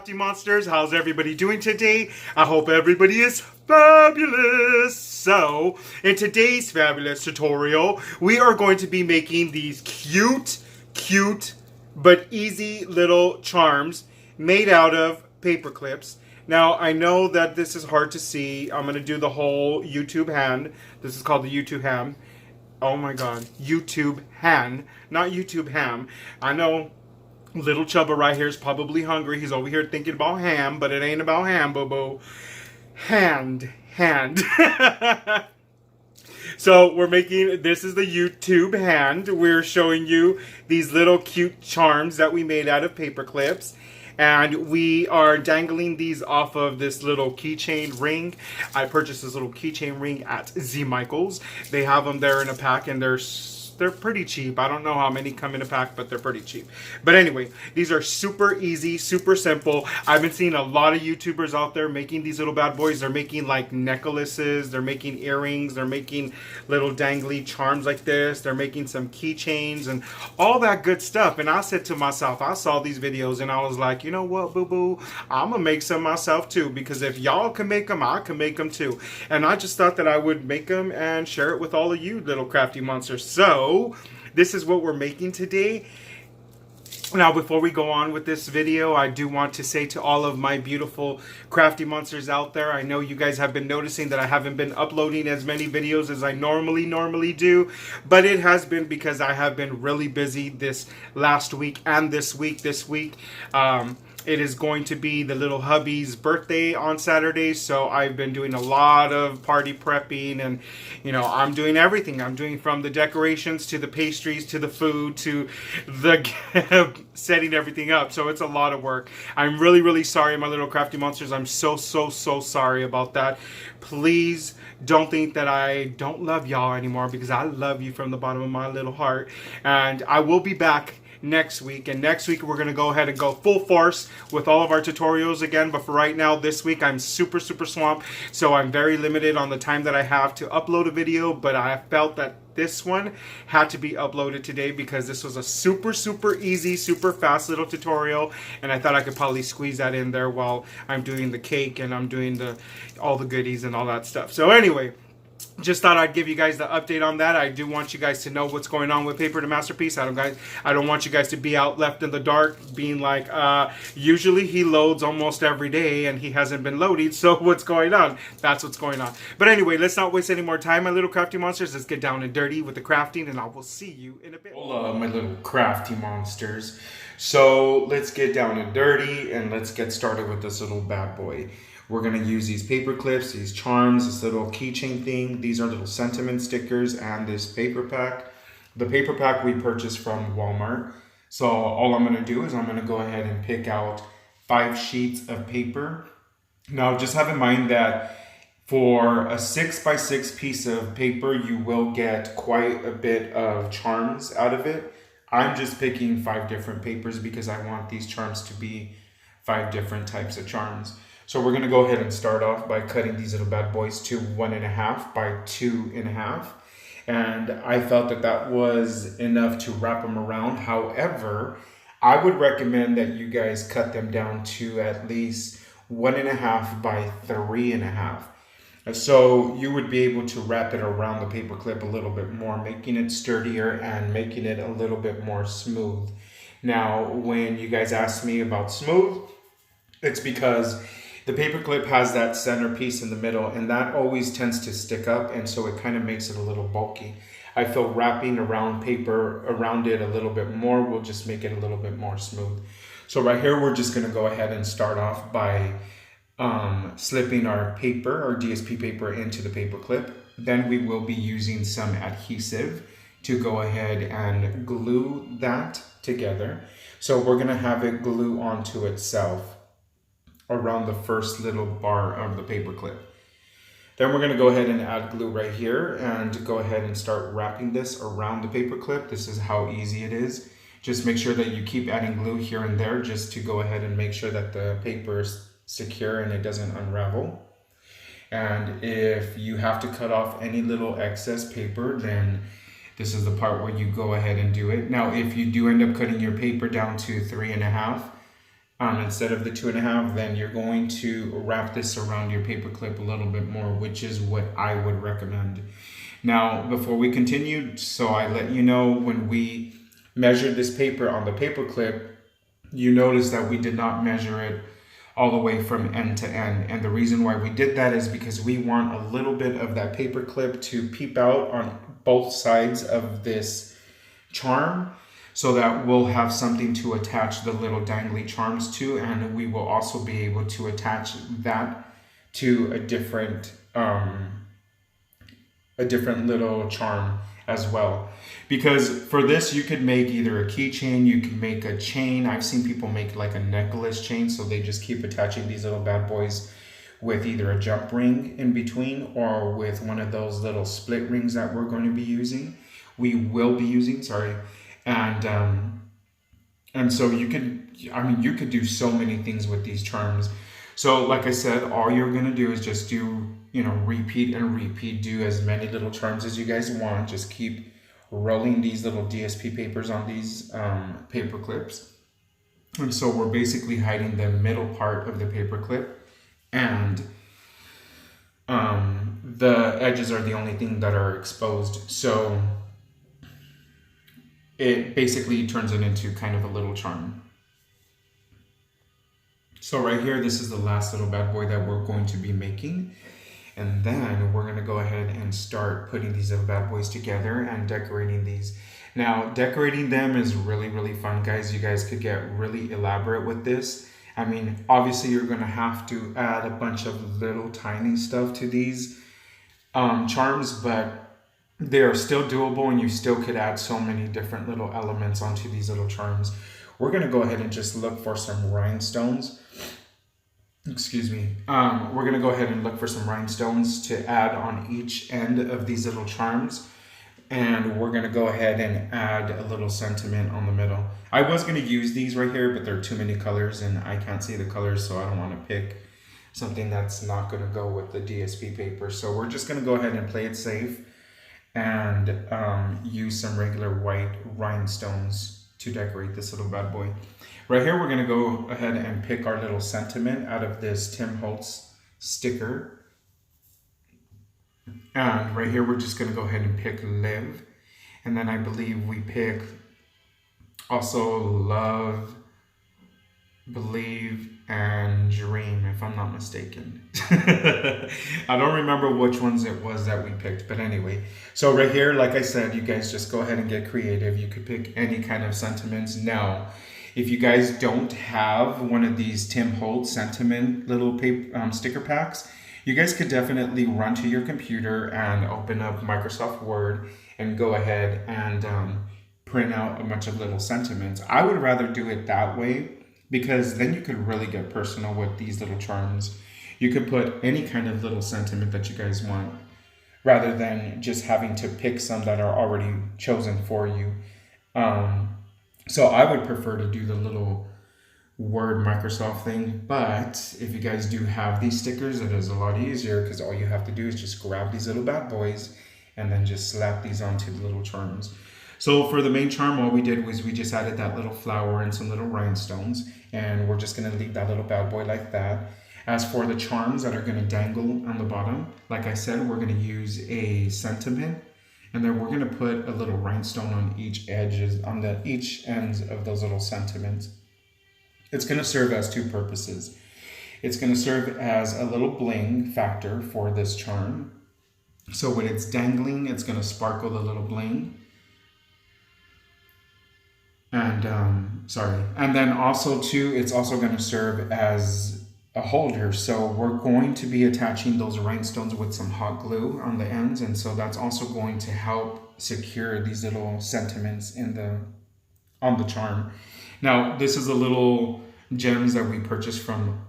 crafty monsters. How's everybody doing today? I hope everybody is fabulous. So, in today's fabulous tutorial, we are going to be making these cute, but easy little charms made out of paper clips. Now, I know that this is hard to see. I'm going to do the whole YouTube hand. This is called the YouTube ham. Oh my god. YouTube hand, not YouTube ham. I know little Chubba right here is probably hungry. He's over here thinking about ham, but it ain't about ham, boo-boo. Hand. So we're making, this is the YouTube hand. We're showing you these little cute charms that we made out of paper clips. And we are dangling these off of this little keychain ring. I purchased this little keychain ring at Z Michaels. They have them there in a pack, and they're pretty cheap. I don't know how many come in a pack, but they're pretty cheap. But anyway, these are super easy, super simple. I've been seeing a lot of YouTubers out there making these little bad boys. They're making like necklaces, they're making earrings, they're making little dangly charms like this. They're making some keychains and all that good stuff. And I said to myself, I saw these videos and I was like, you know what, boo-boo? I'm gonna make some myself too, because if y'all can make them, I can make them too. And I just thought that I would make them and share it with all of you little crafty monsters. So this is what we're making today. Now, before we go on with this video, I do want to say to all of my beautiful crafty monsters out there, I know you guys have been noticing that I haven't been uploading as many videos as I normally do, but it has been because I have been really busy this last week and this week. It is going to be the little hubby's birthday on Saturday, so I've been doing a lot of party prepping, and you know, I'm doing everything. I'm doing from the decorations to the pastries to the food to the setting everything up. So it's a lot of work. I'm really sorry, my little crafty monsters. I'm so sorry about that. Please don't think that I don't love y'all anymore, because I love you from the bottom of my little heart. And I will be back next week, and next week we're going to go ahead and go full force with all of our tutorials again. But for right now, this week I'm super swamped, so I'm very limited on the time that I have to upload a video. But I felt that this one had to be uploaded today because this was a super easy, super fast little tutorial, and I thought I could probably squeeze that in there while I'm doing the cake and I'm doing all the goodies and all that stuff. So anyway, just thought I'd give you guys the update on that. I do want you guys to know what's going on with Paper to Masterpiece. I don't want you guys to be out left in the dark being like, usually he loads almost every day and he hasn't been loading, so what's going on? That's what's going on. But anyway, let's not waste any more time, my little crafty monsters. Let's get down and dirty with the crafting, and I will see you in a bit. Hola, my little crafty monsters. So let's get down and dirty, and let's get started with this little bad boy. We're going to use these paper clips, these charms, this little keychain thing. These are little sentiment stickers, and this paper pack. The paper pack we purchased from Walmart. So all I'm going to do is I'm going to go ahead and pick out 5 sheets of paper. Now just have in mind that for a 6x6 piece of paper, you will get quite a bit of charms out of it. I'm just picking 5 different papers because I want these charms to be 5 different types of charms. So we're going to go ahead and start off by cutting these little bad boys to 1.5 by 2.5. And I felt that that was enough to wrap them around. However, I would recommend that you guys cut them down to at least 1.5 by 3.5. So you would be able to wrap it around the paper clip a little bit more, making it sturdier and making it a little bit more smooth. Now, when you guys ask me about smooth, it's because the paper clip has that center piece in the middle, and that always tends to stick up, and so it kind of makes it a little bulky. I feel wrapping around paper around it a little bit more will just make it a little bit more smooth. So right here, we're just going to go ahead and start off by slipping our paper, our DSP paper, into the paper clip. Then we will be using some adhesive to go ahead and glue that together. So we're going to have it glue onto itself around the first little bar of the paper clip. Then we're going to go ahead and add glue right here and go ahead and start wrapping this around the paper clip. This is how easy it is. Just make sure that you keep adding glue here and there just to go ahead and make sure that the paper is secure and it doesn't unravel. And if you have to cut off any little excess paper, then this is the part where you go ahead and do it. Now, if you do end up cutting your paper down to 3.5, instead of the 2.5, then you're going to wrap this around your paper clip a little bit more, which is what I would recommend. Now, before we continue, so I let you know, when we measured this paper on the paper clip, you notice that we did not measure it all the way from end to end. And the reason why we did that is because we want a little bit of that paper clip to peep out on both sides of this charm, so that we'll have something to attach the little dangly charms to, and we will also be able to attach that to a different little charm as well. Because for this, you could make either a keychain, you could make a chain. I've seen people make like a necklace chain, so they just keep attaching these little bad boys with either a jump ring in between or with one of those little split rings that we're going to be using. We will be using, sorry. And so you could do so many things with these charms. So like I said, all you're going to do is just do, repeat and repeat. Do as many little charms as you guys want. Just keep rolling these little DSP papers on these paper clips. And so we're basically hiding the middle part of the paper clip, and the edges are the only thing that are exposed. So it basically turns it into kind of a little charm. So right here, this is the last little bad boy that we're going to be making. And then we're going to go ahead and start putting these little bad boys together and decorating these. Now, decorating them is really, really fun, guys. You guys could get really elaborate with this. I mean, obviously, you're going to have to add a bunch of little tiny stuff to these charms, but they are still doable, and you still could add so many different little elements onto these little charms. We're going to go ahead and just look for some rhinestones. Excuse me. We're going to go ahead and look for some rhinestones to add on each end of these little charms. And we're going to go ahead and add a little sentiment on the middle. I was going to use these right here, but there are too many colors and I can't see the colors, so I don't want to pick something that's not going to go with the DSP paper. So we're just going to go ahead and play it safe and use some regular white rhinestones to decorate this little bad boy. Right here, we're going to go ahead and pick our little sentiment out of this Tim Holtz sticker. And right here, we're just going to go ahead and pick live. And then I believe we pick also love, believe, and dream, if I'm not mistaken. I don't remember which ones it was that we picked, but anyway. So right here, like I said, you guys just go ahead and get creative. You could pick any kind of sentiments. Now, if you guys don't have one of these Tim Holtz sentiment little paper, sticker packs, you guys could definitely run to your computer and open up Microsoft Word and go ahead and print out a bunch of little sentiments. I would rather do it that way, because then you could really get personal with these little charms. You could put any kind of little sentiment that you guys want, rather than just having to pick some that are already chosen for you. So I would prefer to do the little Word Microsoft thing, but if you guys do have these stickers, it is a lot easier, because all you have to do is just grab these little bad boys and then just slap these onto the little charms. So for the main charm, all we did was we just added that little flower and some little rhinestones, and we're just going to leave that little bad boy like that. As for the charms that are going to dangle on the bottom, like I said, we're going to use a sentiment, and then we're going to put a little rhinestone on each edges, on the each ends of those little sentiments. It's going to serve as two purposes. It's going to serve as a little bling factor for this charm. So when it's dangling, it's going to sparkle the little bling. And and then also too, it's also going to serve as a holder. So we're going to be attaching those rhinestones with some hot glue on the ends, and so that's also going to help secure these little sentiments on the charm. Now, this is a little gems that we purchased from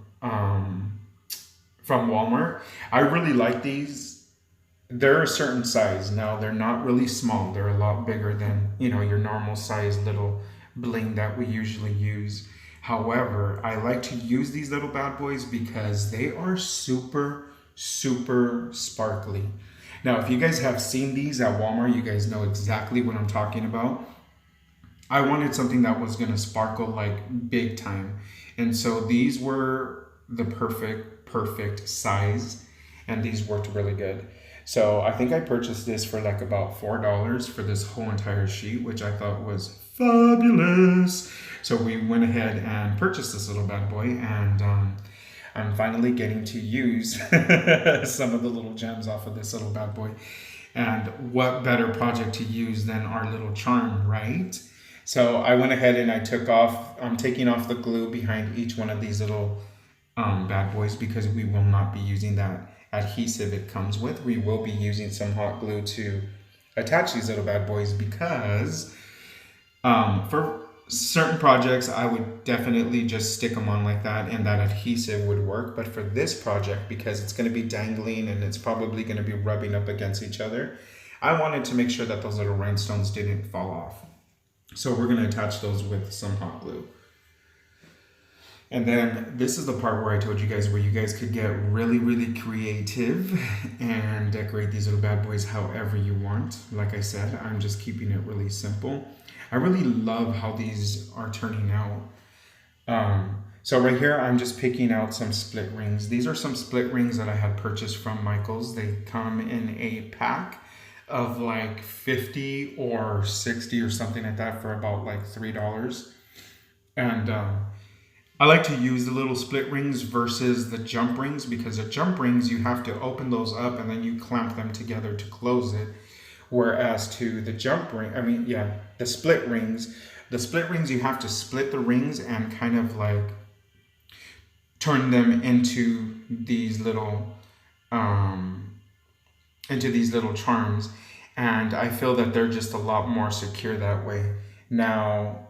Walmart. I really like these. They're a certain size. Now, they're not really small. They're a lot bigger than, your normal size little bling that we usually use. However, I like to use these little bad boys because they are super, super sparkly. Now, if you guys have seen these at Walmart, you guys know exactly what I'm talking about. I wanted something that was going to sparkle like big time. And so these were the perfect size, and these worked really good. So I think I purchased this for like about $4 for this whole entire sheet, which I thought was fabulous. So we went ahead and purchased this little bad boy, and I'm finally getting to use some of the little gems off of this little bad boy. And what better project to use than our little charm, right? So I went ahead and I'm taking off the glue behind each one of these little bad boys, because we will not be using that adhesive it comes with. We will be using some hot glue to attach these little bad boys, because for certain projects I would definitely just stick them on like that and that adhesive would work. But for this project, because it's going to be dangling and it's probably going to be rubbing up against each other, I wanted to make sure that those little rhinestones didn't fall off. So we're going to attach those with some hot glue. And then this is the part where I told you guys where you guys could get really creative and decorate these little bad boys however you want. Like I said, I'm just keeping it really simple. I really love how these are turning out. So right here, I'm just picking out some split rings. These are some split rings that I had purchased from Michael's. They come in a pack of like 50 or 60 or something like that for about like $3. And I like to use the little split rings versus the jump rings, because the jump rings, you have to open those up and then you clamp them together to close it. Whereas to the the split rings, you have to split the rings and kind of like turn them into these little charms. And I feel that they're just a lot more secure that way. Now,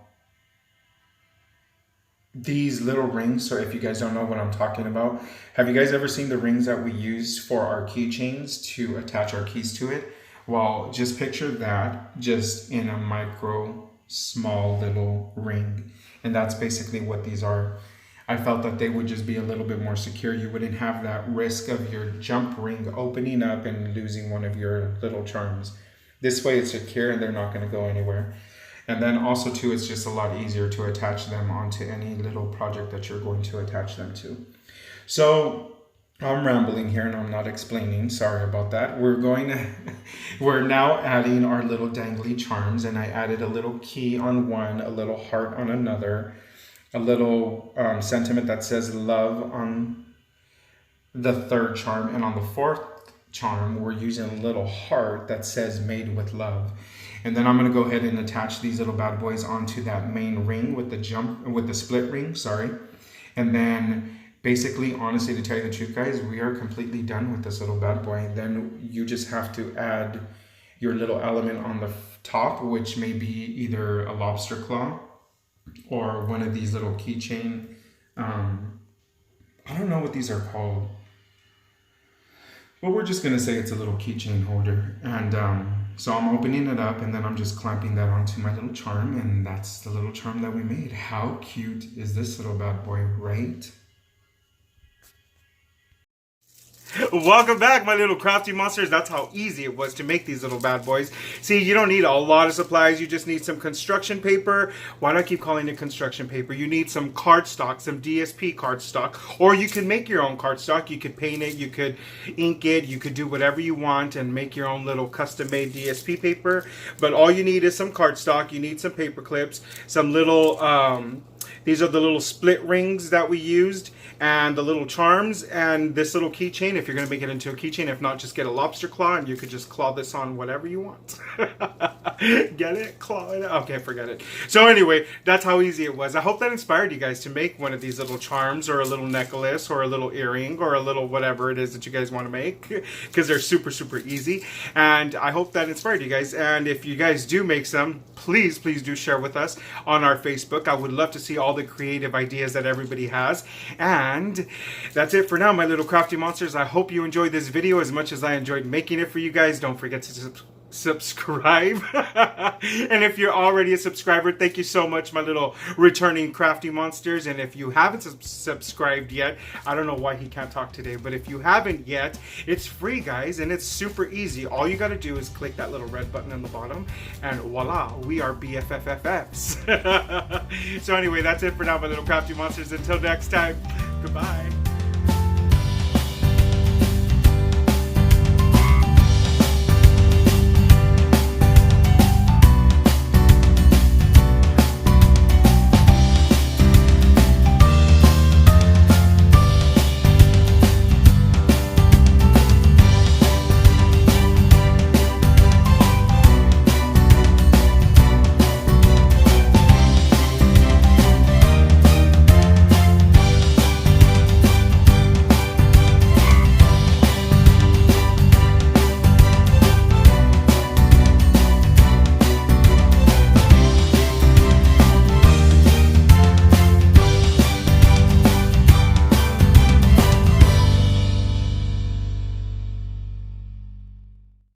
these little rings, so if you guys don't know what I'm talking about, have you guys ever seen the rings that we use for our keychains to attach our keys to it? Well, just picture that just in a small little ring. And that's basically what these are. I felt that they would just be a little bit more secure. You wouldn't have that risk of your jump ring opening up and losing one of your little charms. This way it's secure and they're not going to go anywhere. And then also too, it's just a lot easier to attach them onto any little project that you're going to attach them to. So I'm rambling here and I'm not explaining. Sorry about that. We're now adding our little dangly charms, and I added a little key on one, a little heart on another, a little sentiment that says love on the third charm, and on the fourth charm we're using a little heart that says made with love. And then I'm going to go ahead and attach these little bad boys onto that main ring with the split ring, sorry. And then basically, honestly, to tell you the truth, guys, we are completely done with this little bad boy. Then you just have to add your little element on the top, which may be either a lobster claw or one of these little keychain. I don't know what these are called, but we're just gonna say it's a little keychain holder. And so I'm opening it up, and then I'm just clamping that onto my little charm, and that's the little charm that we made. How cute is this little bad boy, right? Welcome back, my little crafty monsters. That's how easy it was to make these little bad boys. See, you don't need a lot of supplies. You just need some construction paper. Why do I keep calling it construction paper? You need some cardstock, some DSP cardstock, or you can make your own cardstock. You could paint it, you could ink it, you could do whatever you want and make your own little custom-made DSP paper. But all you need is some cardstock. You need some paper clips, some little these are the little split rings that we used, and the little charms, and this little keychain, if you're going to make it into a keychain. If not, just get a lobster claw, and you could just claw this on whatever you want. Get it? Claw it? Okay, forget it. So anyway, that's how easy it was. I hope that inspired you guys to make one of these little charms, or a little necklace, or a little earring, or a little whatever it is that you guys want to make, because they're super easy. And I hope that inspired you guys. And if you guys do make some, please do share with us on our Facebook. I would love to see all the creative ideas that everybody has. And that's it for now, my little crafty monsters. I hope you enjoyed this video as much as I enjoyed making it for you guys. Don't forget to subscribe. And if you're already a subscriber, thank you so much, my little returning crafty monsters. And if you haven't subscribed yet, I don't know why he can't talk today, but if you haven't yet, it's free, guys, and it's super easy. All you got to do is click that little red button on the bottom, and voila, we are BFFFFs. So anyway, that's it for now, my little crafty monsters. Until next time, goodbye.